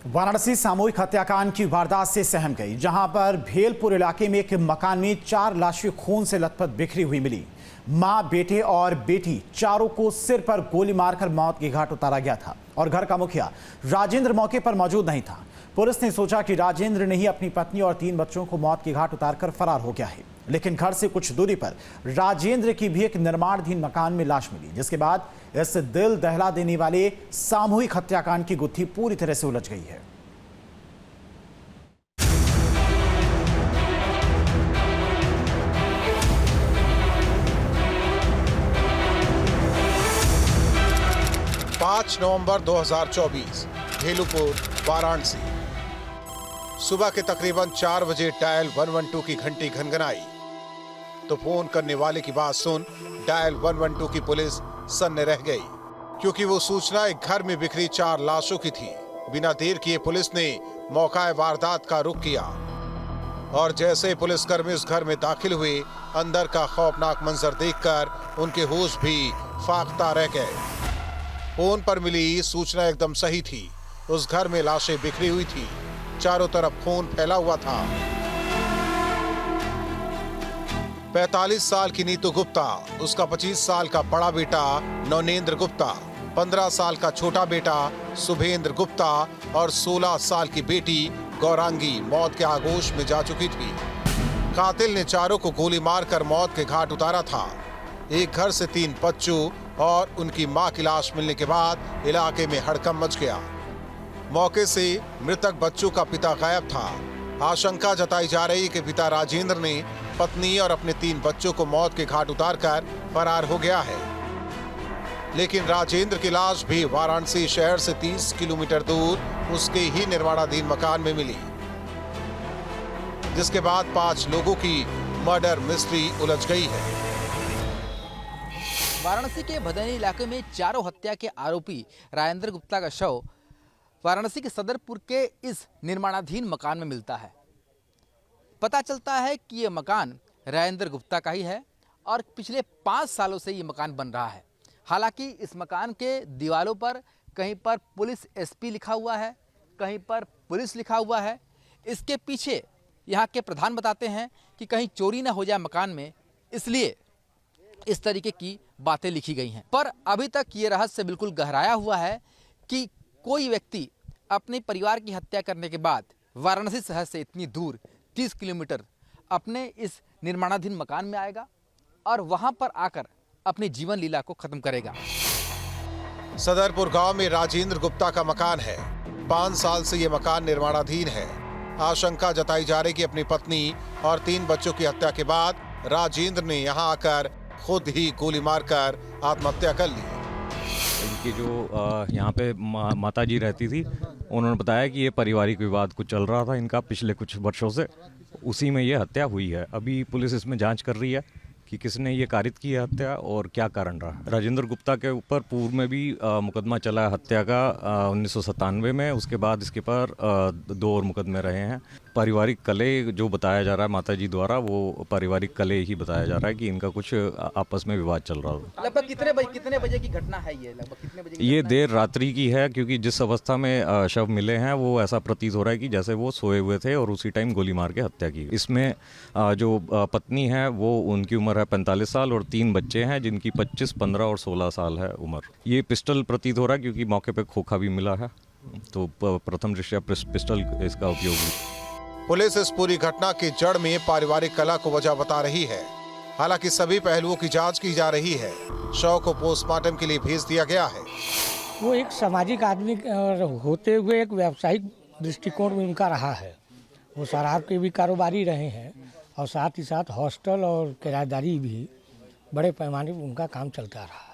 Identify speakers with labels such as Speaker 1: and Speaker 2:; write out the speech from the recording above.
Speaker 1: वाराणसी सामूहिक हत्याकांड की वारदात से सहम गई, जहां पर भेलपुर इलाके में एक मकान में 4 लाशें खून से लथपथ बिखरी हुई मिली। मां, बेटे और बेटी चारों को सिर पर गोली मारकर मौत के घाट उतारा गया था और घर का मुखिया राजेंद्र मौके पर मौजूद नहीं था। पुलिस ने सोचा कि राजेंद्र ने ही अपनी पत्नी और 3 बच्चों को मौत के घाट उतारकर फरार हो गया है, लेकिन घर से कुछ दूरी पर राजेंद्र की भी एक निर्माणाधीन मकान में लाश मिली, जिसके बाद इस दिल दहला देने वाले सामूहिक हत्याकांड की गुत्थी पूरी तरह से उलझ गई है।
Speaker 2: नवंबर 2024 भेलपुर वाराणसी। सुबह के तकरीबन 4 बजे डायल 112 की घंटी घनघनाई तो फोन करने वाले की बात सुन डायल 112 की पुलिस सन्न रह गई, क्योंकि वो सूचना एक घर में बिखरी 4 लाशों की थी। बिना देर किए पुलिस ने मौका वारदात का रुख किया और जैसे ही पुलिसकर्मी उस घर में दाखिल हुए, अंदर का खौफनाक मंजर देखकर उनके होश भी फाख्ता रह गए। फोन पर मिली सूचना एकदम सही थी। उस घर में लाशें बिखरी हुई थी, चारों तरफ खून फैला हुआ था। 45 साल की नीतू गुप्ता, उसका 25 साल का बड़ा बेटा नवनेंद्र गुप्ता, 15 साल का छोटा बेटा शुभेंद्र गुप्ता और 16 साल की बेटी गौरांगी मौत के आगोश में जा चुकी थी। कातिल ने चारों को गोली मारकर मौत के घाट उतारा था। एक घर से 3 बच्चों और उनकी मां की लाश मिलने के बाद इलाके में हड़कंप मच गया। मौके से मृतक बच्चों का पिता गायब था। आशंका जताई जा रही कि पिता राजेंद्र ने पत्नी और अपने 3 बच्चों को मौत के घाट उतारकर फरार हो गया है, लेकिन राजेंद्र की लाश भी वाराणसी शहर से 30 किलोमीटर दूर उसके ही निर्माणाधीन मकान में मिली, जिसके बाद 5 लोगों की मर्डर मिस्ट्री उलझ गई है।
Speaker 3: वाराणसी के भदैनी इलाके में चारों हत्या के आरोपी राजेंद्र गुप्ता का शव वाराणसी के सदरपुर के इस निर्माणाधीन मकान में मिलता है। पता चलता है कि यह मकान राजेंद्र गुप्ता का ही है और पिछले 5 सालों से ये मकान बन रहा है। हालांकि इस मकान के दीवारों पर कहीं पर पुलिस एसपी लिखा हुआ है, कहीं पर पुलिस लिखा हुआ है। इसके पीछे यहाँ के प्रधान बताते हैं कि कहीं चोरी ना हो जाए मकान में, इसलिए इस तरीके की बातें लिखी गई हैं। पर अभी तक ये रहस्य बिल्कुल गहराया हुआ है कि कोई व्यक्ति अपने परिवार की हत्या करने के बाद वाराणसी शहर से इतनी दूर 30 किलोमीटर अपने इस निर्माणाधीन मकान में आएगा और वहां पर आकर अपनी जीवन लीला को खत्म करेगा।
Speaker 2: सदरपुर गांव में राजेंद्र गुप्ता का मकान है। 5 साल से ये मकान निर्माणाधीन है। आशंका जताई जा रही कि अपनी पत्नी और 3 बच्चों की हत्या के बाद राजेंद्र ने यहां आकर खुद ही गोली मारकर आत्महत्या कर ली।
Speaker 4: इनकी जो यहाँ पे माता जी रहती थी, उन्होंने बताया कि ये पारिवारिक विवाद कुछ चल रहा था इनका पिछले कुछ वर्षों से, उसी में ये हत्या हुई है। अभी पुलिस इसमें जांच कर रही है कि किसने ये कारित की है हत्या और क्या कारण रहा। राजेंद्र गुप्ता के ऊपर पूर्व में भी मुकदमा चला हत्या का 1997 में। उसके बाद इसके पर 2 और मुकदमे रहे हैं। पारिवारिक कलह जो बताया जा रहा है माता जी द्वारा, वो पारिवारिक कलह ही बताया जा रहा है कि इनका कुछ आपस में विवाद चल रहा था।
Speaker 3: लगभग कितने बजे की घटना है ये? लगभग कितने बजे की?
Speaker 4: ये देर रात्रि की है, क्योंकि जिस अवस्था में शव मिले हैं वो ऐसा प्रतीत हो रहा है कि जैसे वो सोए हुए थे और उसी टाइम गोली मार के हत्या की। इसमें जो पत्नी है वो उनकी उम्र है 45 साल और 3 बच्चे हैं जिनकी 25, 15 और 16 साल है उम्र। ये पिस्टल प्रतीत हो रहा है क्योंकि मौके पे खोखा भी मिला है, तो प्रथम दृष्टया पिस्टल इसका उपयोग हुआ।
Speaker 2: पुलिस इस पूरी घटना की जड़ में पारिवारिक कलह को वजह बता रही है। हालांकि सभी पहलुओं की जांच की जा रही है। शव को पोस्टमार्टम के लिए भेज दिया गया है।
Speaker 5: वो एक सामाजिक आदमी होते हुए एक व्यावसायिक दृष्टिकोण में उनका रहा है। वो शराब के भी कारोबारी रहे हैं और साथ ही साथ हॉस्टल और किराएदारी भी बड़े पैमाने पर उनका काम चलता रहा।